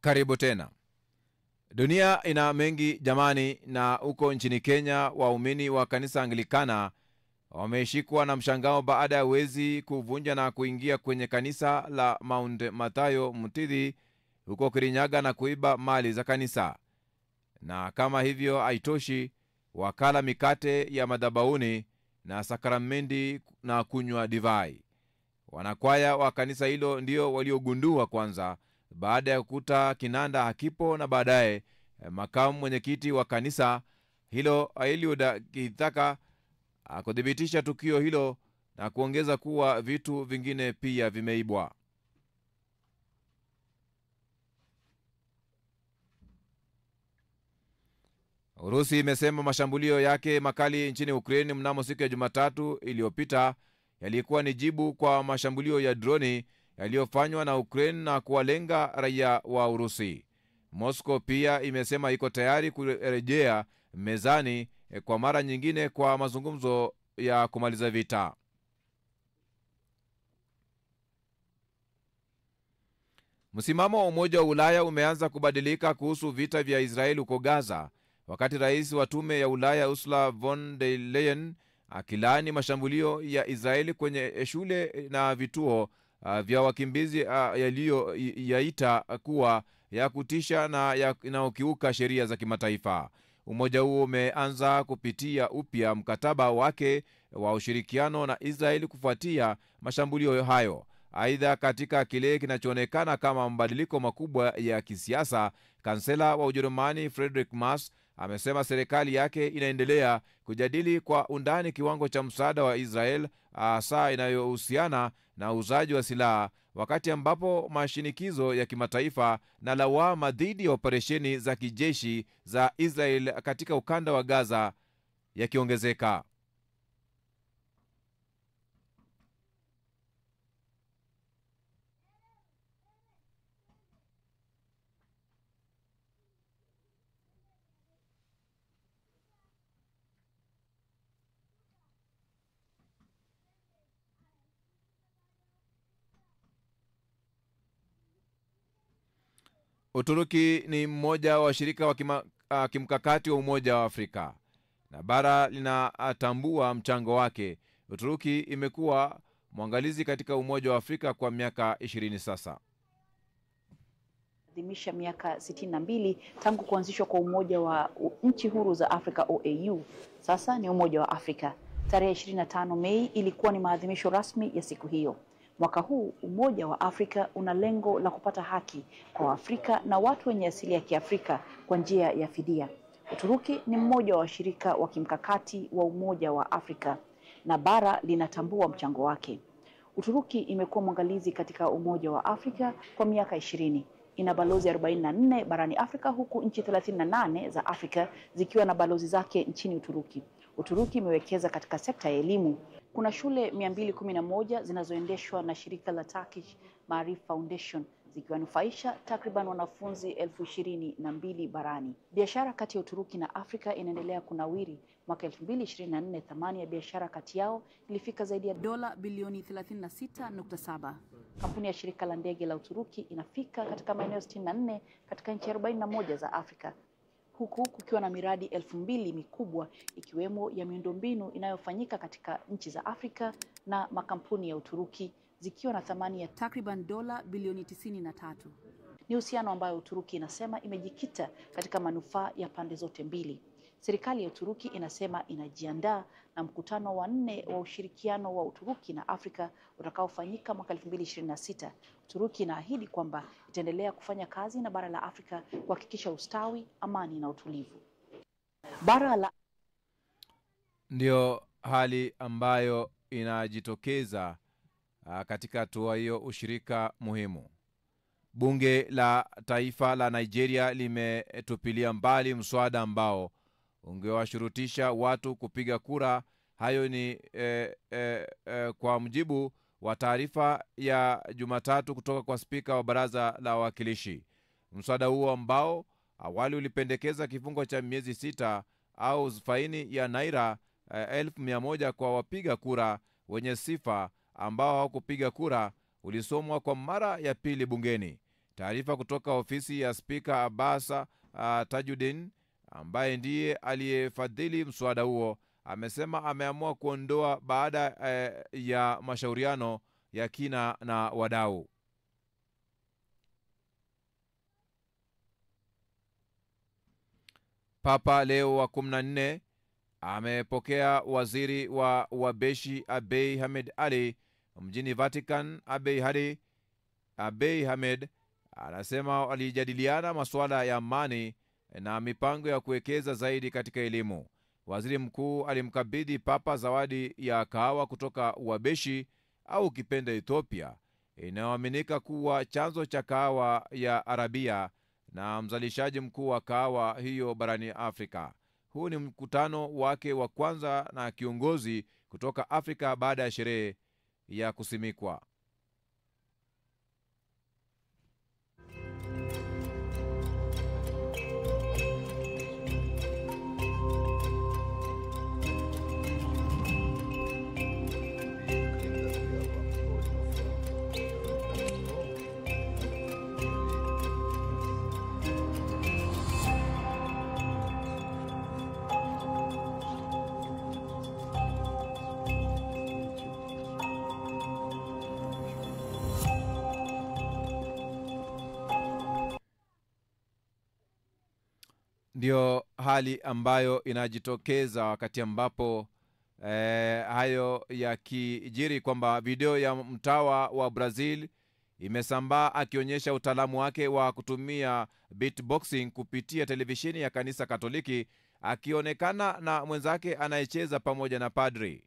Speaker 1: Karibu tena. Dunia ina mengi jamani, na uko nchini Kenya waumini wa kanisa Anglikana wameshikwa na mshangao baada ya wezi kuvunja na kuingia kwenye kanisa la Mount Mathayo Mutidhi huko Kirinyaga na kuiba mali za kanisa. Na kama hivyo haitoshi, wakala mikate ya madhabahuni na sakramenti na kunywa divai. Wanakwaya wa kanisa hilo ndio waliogundua kwanza baada ya kukuta kinanda hakipo, na baadaye makamu mwenyekiti wa kanisa hilo Eliud Kithaka kuthibitisha tukio hilo na kuongeza kuwa vitu vingine pia vimeibwa. Urusi imesema mashambulio yake makali nchini Ukraine mnamo siku ya Jumatatu iliyopita yalikuwa ni jibu kwa mashambulio ya droni yaliyofanywa na Ukraine na kuwalenga raia wa Urusi. Moscow pia imesema iko tayari kurejea mezani kwa mara nyingine kwa mazungumzo ya kumaliza vita. Msimamo wa Umoja wa Ulaya umeanza kubadilika kuhusu vita vya Israeli huko Gaza, wakati rais wa tume ya Ulaya Ursula von der Leyen akilaani mashambulio ya Israeli kwenye shule na vituo vya wakimbizi yaliyoyaita kuwa ya kutisha na yanayokiuka sheria za kimataifa. Umoja huo umeanza kupitia upya mkataba wake wa ushirikiano na Israeli kufuatia mashambulio hayo. Aidha, katika kile kinachoonekana kama mabadiliko makubwa ya kisiasa, kansela wa Ujerumani Friedrich Merz amesema serikali yake inaendelea kujadili kwa undani kiwango cha msaada wa Israel, hasa inayohusiana na uuzaji wa silaha, wakati ambapo mashinikizo ya kimataifa na lawama dhidi ya operesheni za kijeshi za Israel katika ukanda wa Gaza yakiongezeka. Uturuki ni mmoja wa washirika wa kimkakati wa Umoja wa Afrika na bara linatambua mchango wake. Uturuki imekuwa mwangalizi katika Umoja wa Afrika kwa miaka 20 sasa.
Speaker 8: Adhimisha miaka 62 tangu kuanzishwa kwa Umoja wa Nchi Huru za Afrika OAU. Sasa ni Umoja wa Afrika. Tarehe 25 Mei ilikuwa ni maadhimisho rasmi ya siku hiyo. Mwaka huu Umoja wa Afrika una lengo la kupata haki kwa Afrika na watu wenye asili ya Kiafrika kwa njia ya fidia. Uturuki ni mmoja wa washirika wa kimkakati wa Umoja wa Afrika na bara linatambua mchango wake. Uturuki imekuwa mwangalizi katika Umoja wa Afrika kwa miaka 20. Ina balozi 44 barani Afrika, huku nchi 38 za Afrika zikiwa na balozi zake nchini Uturuki. Uturuki imewekeza katika sekta ya elimu. Kuna shule 211 zinazoendeshwa na shirika la Turkish Maarif Foundation, zikiwanufaisha takriban wanafunzi 22,000 barani. Biashara kati ya Uturuki na Afrika inaendelea kunawiri. Mwaka 2024 thamani ya biashara kati yao ilifika zaidi ya dola bilioni 36.7. Kampuni ya shirika la ndege la Uturuki inafika katika maeneo 64 katika nchi 41 za Afrika, huku kukiwa na miradi 2,000 mikubwa ikiwemo ya miundombinu inayofanyika katika nchi za Afrika na makampuni ya Uturuki zikiwa na thamani ya takriban dola bilioni 93. Ni uhusiano ambayo Uturuki inasema imejikita katika manufaa ya pande zote mbili. Serikali ya Uturuki inasema inajiandaa na mkutano wa 4 wa ushirikiano wa Uturuki na Afrika utakaofanyika mwaka 2026. Uturuki inaahidi kwamba itaendelea kufanya kazi na bara la Afrika kuhakikisha ustawi, amani na utulivu. Bara la
Speaker 1: ndio hali ambayo inajitokeza katika hatua hiyo ushirika muhimu. Bunge la taifa la Nigeria limetupilia mbali mswada ambao ungewashurutisha watu kupiga kura. Hayo ni kwa mujibu wa taarifa ya Jumatatu kutoka kwa spika wa baraza la wawakilishi. Mswada huo ambao awali ulipendekeza kifungo cha miezi 6 au faini ya naira 1,100 kwa wapiga kura wenye sifa ambao hawakupiga kura, ulisomwa kwa mara ya pili bungeni. Taarifa kutoka ofisi ya spika Abasa Tajuddin, ambaye ndiye aliyefadhili mswada huo, amesema ameamua kuondoa baada ya mashauriano ya kina na wadau. Papa Leo wa 14 amepokea waziri wa Wabeshi Abiy Ahmed Ali mjini Vatican. Abiy Ahmed anasema walijadiliana masuala ya amani na mipango ya kuwekeza zaidi katika elimu. Waziri mkuu alimkabidhi Papa zawadi ya kahawa kutoka Uhabeshi au kipenda Ethiopia, inayoaminika kuwa chanzo cha kahawa ya Arabia na mzalishaji mkuu wa kahawa hiyo barani Afrika. Huu ni mkutano wake wa kwanza na kiongozi kutoka Afrika baada ya sherehe ya kusimikwa. Ndio hali ambayo inajitokeza wakati ambapo hayo yakijiri, kwamba video ya mtawa wa Brazil imesambaa akionyesha utaalamu wake wa kutumia beatboxing kupitia televisheni ya kanisa Katoliki, akionekana na mwenzake anayecheza pamoja na padri.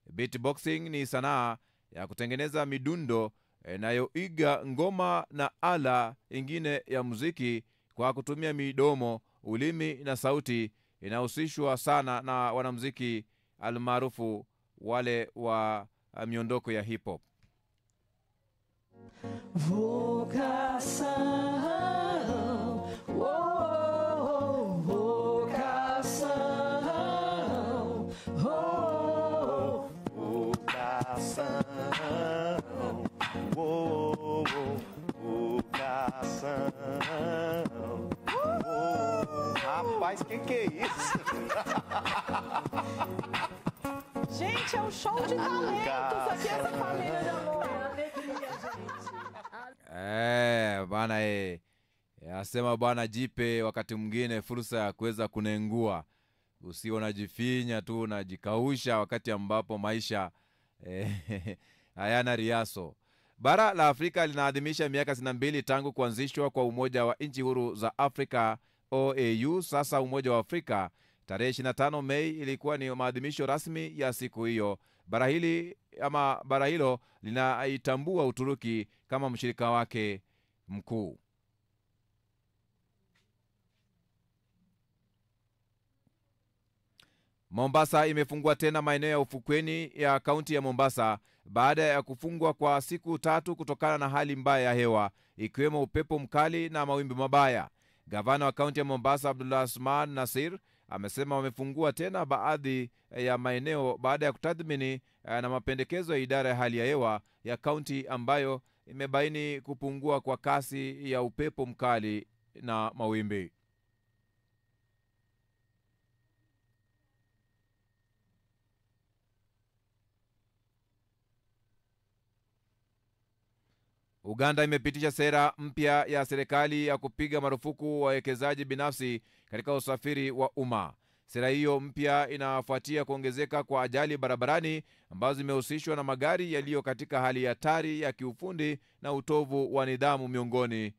Speaker 1: Beatboxing ni sanaa ya kutengeneza midundo inayoiga ngoma na ala ingine ya muziki kwa kutumia midomo, ulimi na sauti. Inahusishwa sana na wanamuziki almaarufu wale wa miondoko ya hip hop.
Speaker 9: Vocação, oh, vocação, oh, vocação, oh, vocação. Rapaz, que é isso?
Speaker 10: Gente, é um show de talentos aqui, essa família de amor. Alegria, gente.
Speaker 1: Bana asema bwana, jipe wakati mwingine fursa ya kuweza kunengua. Usio unajifinya tu, unajikausha wakati ambapo maisha hayana riaso. Bara la Afrika linaadhimisha miaka 62 tangu kuanzishwa kwa Umoja wa Nchi Huru za Afrika OAU. Sasa Umoja wa Afrika, tarehe 25 Mei ilikuwa ni maadhimisho rasmi ya siku hiyo. Bara hilo linaitambua Uturuki kama mshirika wake mkuu. Mombasa imefungua tena maeneo ya ufukweni ya kaunti ya Mombasa baada ya kufungwa kwa siku 3 kutokana na hali mbaya ya hewa, ikiwemo upepo mkali na mawimbi mabaya. Gavana wa kaunti ya Mombasa Abdulrahman Nasir amesema wamefungua tena baadhi ya maeneo baada ya kutathmini na mapendekezo ya idara ya hali ya hewa ya kaunti ambayo imebaini kupungua kwa kasi ya upepo mkali na mawimbi. Uganda imepitisha sera mpya ya serikali ya kupiga marufuku wawekezaji binafsi katika usafiri wa umma. Sera hiyo mpya inafuatia kuongezeka kwa ajali barabarani ambazo zimehusishwa na magari yaliyo katika hali hatari ya kiufundi na utovu wa nidhamu, miongoni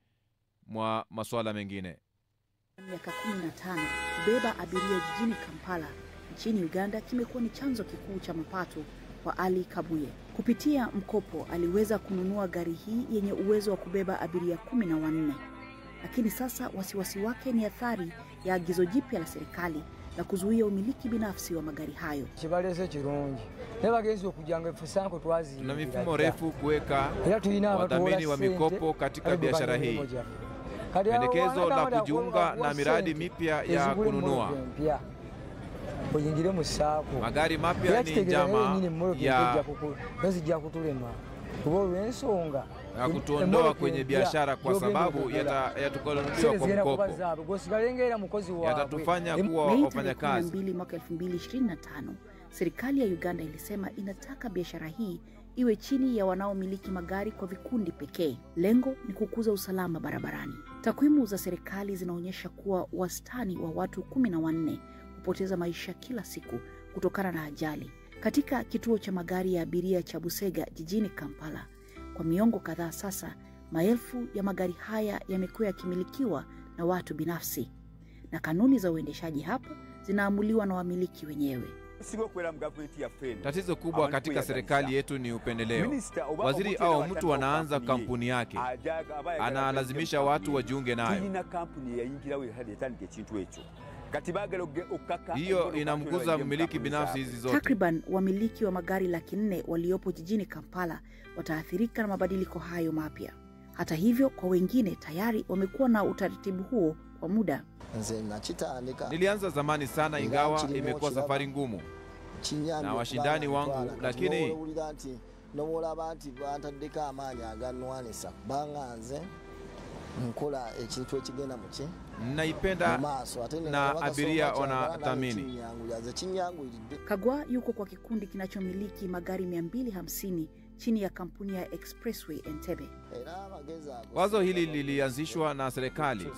Speaker 1: mwa masuala mengine.
Speaker 8: Miaka 15 kubeba abiria jijini Kampala nchini Uganda kimekuwa ni chanzo kikuu cha mapato kwa Ali Kabuye. Kupitia mkopo aliweza kununua gari hii yenye uwezo wa kubeba abiria 14. Lakini sasa wasiwasi wake ni athari ya agizo jipya la serikali la kuzuia umiliki binafsi wa magari hayo.
Speaker 1: Tuna mifumo refu kuweka wadhamini wa mikopo katika biashara hii. Pendekezo la kujiunga na miradi mipya ya kununua magari mapya ni njama ya kutuondoa kwenye biashara, kwa sababu yatakununuliwa kwa mkopo, yatatufanya kuwa wafanyakazi.
Speaker 8: Mei 2025, serikali ya Uganda ilisema inataka biashara hii iwe chini ya wanaomiliki magari kwa vikundi pekee. Lengo ni kukuza usalama barabarani. Takwimu za serikali zinaonyesha kuwa wastani wa watu 14 hupoteza maisha kila siku kutokana na ajali katika kituo cha magari ya abiria cha Busega jijini Kampala. Kwa miongo kadhaa sasa, maelfu ya magari haya yamekuwa yakimilikiwa na watu binafsi, na kanuni za uendeshaji hapa zinaamuliwa na wamiliki wenyewe.
Speaker 1: Tatizo kubwa katika serikali yetu ni upendeleo. Waziri au mtu anaanza kampuni yake, analazimisha watu wajiunge nayo. Hiyo inamguza mmiliki binafsi hizi zote.
Speaker 8: Takriban wamiliki wa magari 400,000 waliopo jijini Kampala wataathirika na mabadiliko hayo mapya. Hata hivyo, kwa wengine tayari wamekuwa na utaratibu huo kwa muda.
Speaker 1: Nilianza zamani sana, ingawa imekuwa safari ngumu na washindani wangu, lakini naipenda na abiria wanathamini.
Speaker 8: Kagwa yuko kwa kikundi kinachomiliki magari 250 chini ya kampuni ya Expressway Entebbe.
Speaker 1: Wazo hili lilianzishwa na serikali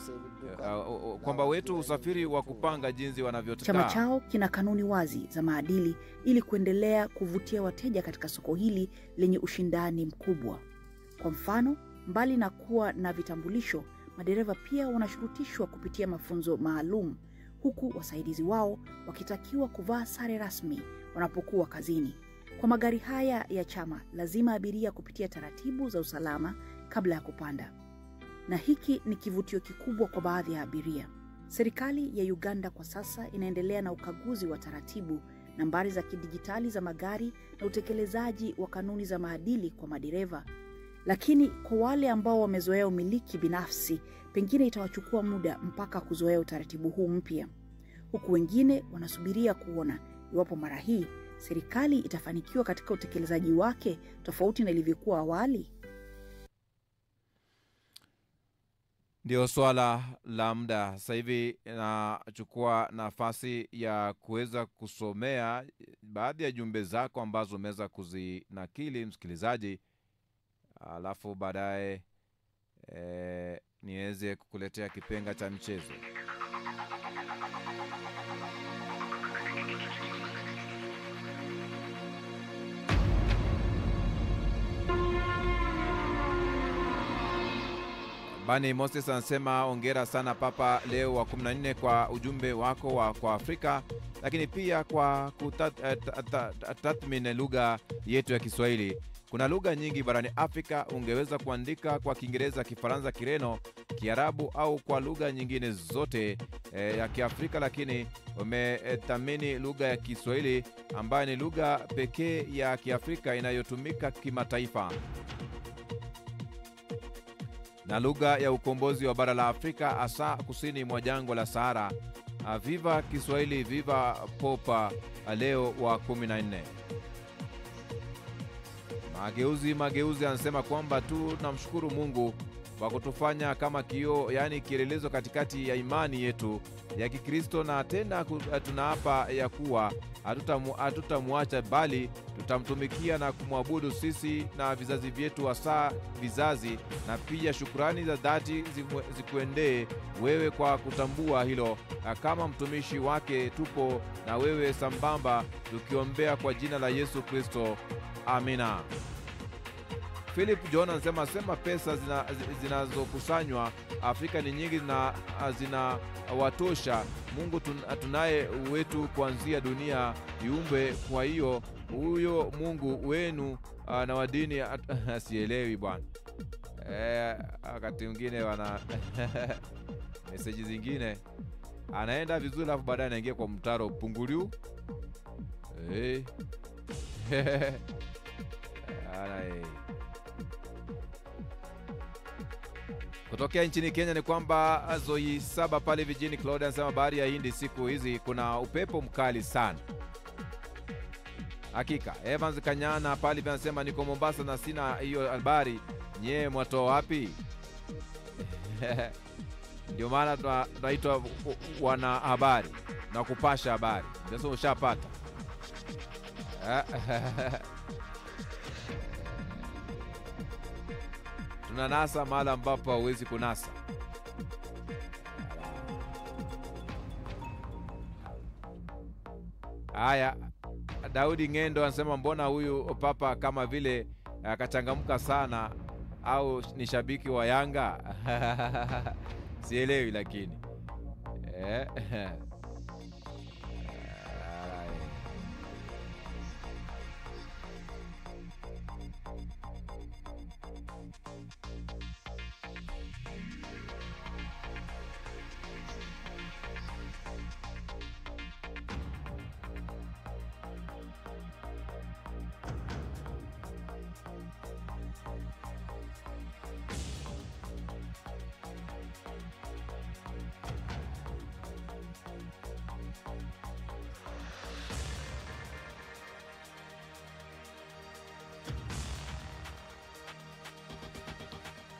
Speaker 1: kwamba wetu usafiri wa kupanga jinsi wanavyotaka.
Speaker 8: Chama chao kina kanuni wazi za maadili ili kuendelea kuvutia wateja katika soko hili lenye ushindani mkubwa. Kwa mfano, mbali na kuwa na vitambulisho, madereva pia wanashurutishwa kupitia mafunzo maalum, huku wasaidizi wao wakitakiwa kuvaa sare rasmi wanapokuwa kazini. Kwa magari haya ya chama, lazima abiria kupitia taratibu za usalama kabla ya kupanda. Na hiki ni kivutio kikubwa kwa baadhi ya abiria. Serikali ya Uganda kwa sasa inaendelea na ukaguzi wa taratibu, nambari za kidijitali za magari na utekelezaji wa kanuni za maadili kwa madereva. Lakini kwa wale ambao wamezoea umiliki binafsi, pengine itawachukua muda mpaka kuzoea utaratibu huu mpya. Huku wengine wanasubiria kuona iwapo mara hii serikali itafanikiwa katika utekelezaji wake tofauti na ilivyokuwa awali.
Speaker 1: Ndio swala la muda. Sasa hivi nachukua nafasi ya kuweza kusomea baadhi ya jumbe zako ambazo umeweza kuzinakili msikilizaji, alafu baadaye niweze kukuletea kipenga cha mchezo. Bani Moses anasema hongera sana Papa Leo wa 14 kwa ujumbe wako kwa Afrika, lakini pia kwa kutathmini lugha yetu ya Kiswahili. Kuna lugha nyingi barani Afrika, ungeweza kuandika kwa Kiingereza, Kifaransa, Kireno, Kiarabu au kwa lugha nyingine zote ya Kiafrika, lakini umethamini lugha ya Kiswahili ambayo ni lugha pekee ya Kiafrika inayotumika kimataifa na lugha ya ukombozi wa bara la Afrika, hasa kusini mwa jangwa la Sahara. Viva Kiswahili, viva Papa Leo wa 14. Mageuzi anasema kwamba tunamshukuru Mungu kwa kutufanya kama kioo, yani kielelezo katikati ya imani yetu ya Kikristo, na tena tunaapa ya kuwa hatutamwacha bali tutamtumikia na kumwabudu sisi na vizazi vyetu, hasa vizazi, na pia shukrani za dhati zikuendee wewe kwa kutambua hilo. Kama mtumishi wake tupo na wewe sambamba, tukiombea kwa jina la Yesu Kristo. Amina. Philip John anasema pesa zinazokusanywa Afrika ni nyingi na zinawatosha. Mungu tunaye wetu kuanzia dunia iumbe. Kwa hiyo huyo Mungu wenu na wadini sielewi bwana. Wakati mwingine wana message zingine anaenda vizuri, alafu baadaye anaingia kwa mtaro punguliu. Kutokea nchini Kenya ni kwamba Zoi Saba pale vijini Claude anasema bahari ya Hindi siku hizi kuna upepo mkali sana. Hakika. Evans Kanyana pale anasema niko Mombasa na sina hiyo habari. Nyewe mwatoa wapi? Ndio maana tunaitwa wana habari na kupasha habari. Ndio ushapata. Tunanasa mahali ambapo hauwezi kunasa. Haya, Daudi Ngendo anasema mbona huyu Papa kama vile akachangamka sana, au ni shabiki wa Yanga? Sielewi lakini.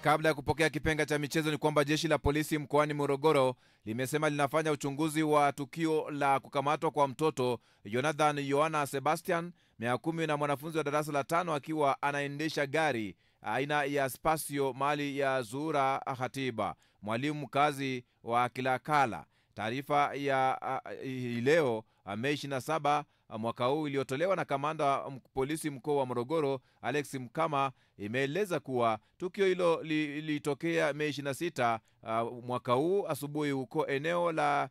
Speaker 1: Kabla ya kupokea kipenga cha michezo, ni kwamba jeshi la polisi mkoani Morogoro limesema linafanya uchunguzi wa tukio la kukamatwa kwa mtoto Jonathan Yohana Sebastian, 10 na mwanafunzi wa darasa la 5 akiwa anaendesha gari aina ya Spasio mali ya Zuhura Khatiba, mwalimu mkazi wa Kilakala. Taarifa ya leo Mei 27 mwaka huu iliyotolewa na kamanda wa polisi mkoa wa Morogoro Alex Mkama imeeleza kuwa tukio hilo lilitokea Mei 26 mwaka huu asubuhi huko eneo la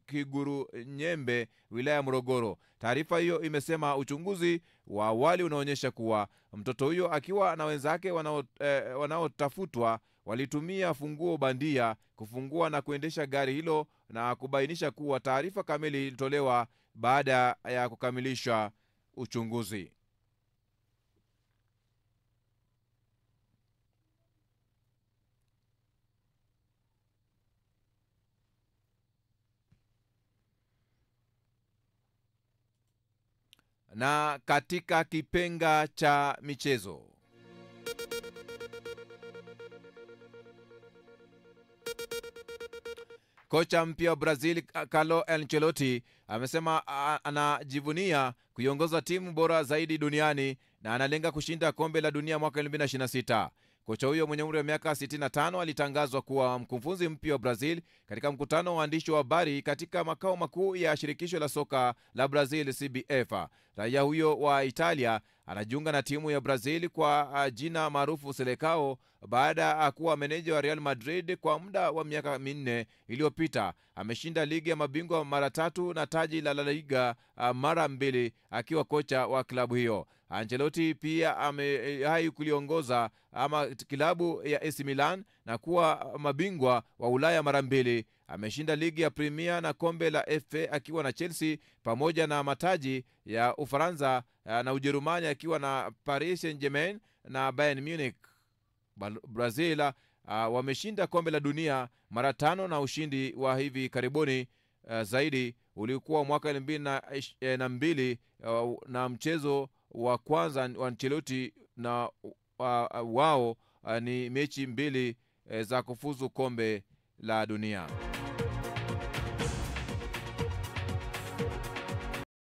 Speaker 1: Kigurunyembe, wilaya ya Morogoro. Taarifa hiyo imesema uchunguzi wa awali unaonyesha kuwa mtoto huyo akiwa na wenzake wanaotafutwa walitumia funguo bandia kufungua na kuendesha gari hilo, na kubainisha kuwa taarifa kamili ilitolewa baada ya kukamilisha uchunguzi. Na katika kipenga cha michezo, kocha mpya wa Brazil Carlo Ancelotti amesema anajivunia kuiongoza timu bora zaidi duniani na analenga kushinda kombe la dunia mwaka 2026. Kocha huyo mwenye umri wa miaka 65 alitangazwa kuwa mkufunzi mpya wa Brazil katika mkutano wa waandishi wa habari katika makao makuu ya shirikisho la soka la Brazil CBF. Raia huyo wa Italia anajiunga na timu ya Brazil kwa jina maarufu Selecao baada ya kuwa meneja wa Real Madrid kwa muda wa miaka 4 iliyopita. Ameshinda ligi ya mabingwa mara 3 na taji la La Liga mara 2 akiwa kocha wa klabu hiyo. Ancelotti pia amehai kuliongoza kilabu ya AC Milan na kuwa mabingwa wa Ulaya mara 2. Ameshinda ligi ya Premier na kombe la FA akiwa na Chelsea, pamoja na mataji ya Ufaransa na Ujerumani akiwa na Paris Saint-Germain na Bayern Munich. Brazil wameshinda kombe la dunia mara 5 na ushindi wa hivi karibuni zaidi ulikuwa mwaka 2002 na mchezo wa kwanza wa Ancelotti na wao ni mechi 2 za kufuzu kombe la dunia.